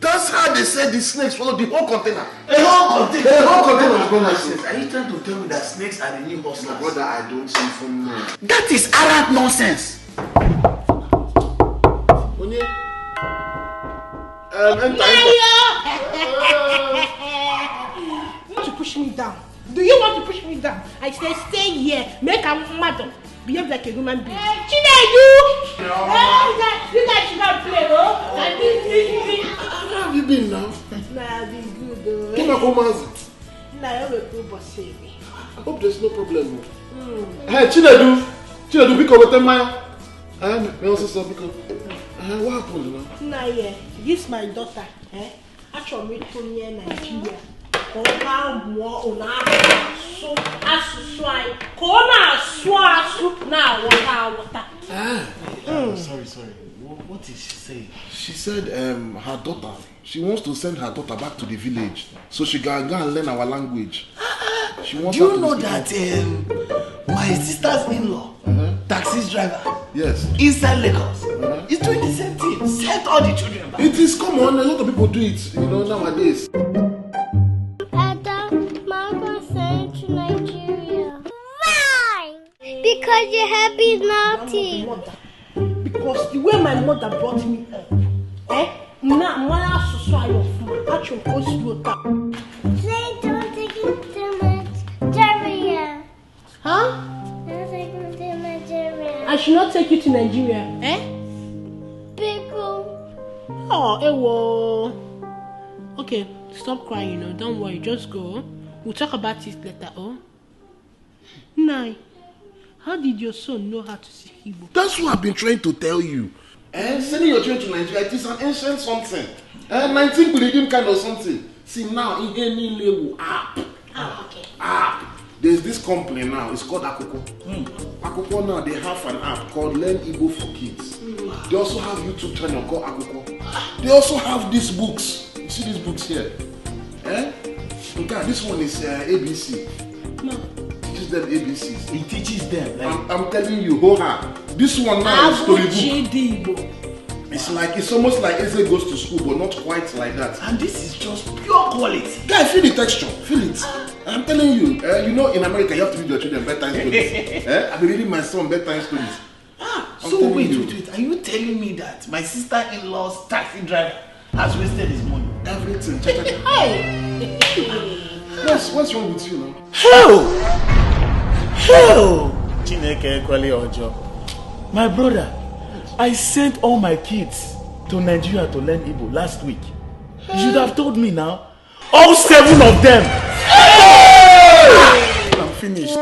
That's how they said the snakes follow the whole container. The whole container? The whole container is going nonsense. Are you trying to tell me that snakes are the new hustlers? Brother, I don't see from now. That is arrant nonsense. Onye? You want to push me down? Do you want to push me down? I say stay here, make a mother, behave like a human being. Chinedu! You guys should not play, oh? How have you been now? Nah, I've been good, though. Come on, Nah, I'm a good boss, baby. I hope there's no problem. Hey, Chinedu, because with them, Maya. Me also saw because. What happened now? Nah, yeah. This is my daughter. Actually, me to near Nigeria. Sorry. What did she say? She said her daughter, she wants to send her daughter back to the village so she can go and learn our language. She wants. Do you know that my sister's in-law, taxi driver, yes, inside Lagos, is doing the same thing. Send all the children back. It is common. A lot of people do it, nowadays. Because your happy is naughty. Because the way my mother brought me up, Say don't take it too much, Nigeria. Huh? Don't take it to Nigeria. I should not take you to Nigeria, Pickle. Oh, ewo. Okay, stop crying, don't worry, just go. We'll talk about it later, Nai. How did your son know how to speak Igbo? That's what I've been trying to tell you. Sending your children to Nigeria, it is an ancient something. 19 Bulidim kind of something. See now, in any level app. Okay. App. There's this company now, it's called Akoko. Akoko now, they have an app called Learn Igbo for Kids. They also have YouTube channel called Akoko. They also have these books. You see these books here? Okay, this one is ABC. No. Teaches them ABCs. He teaches them. Like, I'm telling you, this one now is storybook. It's almost like Eze goes to school, but not quite like that. And this is just pure quality. Guy, feel the texture, feel it. I'm telling you, in America, you have to read your children bedtime stories. I've been reading my son bedtime stories. So wait. Are you telling me that my sister-in-law's taxi driver has wasted his money? Everything. Hey! What's wrong with you now? Hell! Chineke Kwali Ojo. My brother, I sent all my kids to Nigeria to learn Igbo last week. You should have told me now. All 7 of them! I'm finished.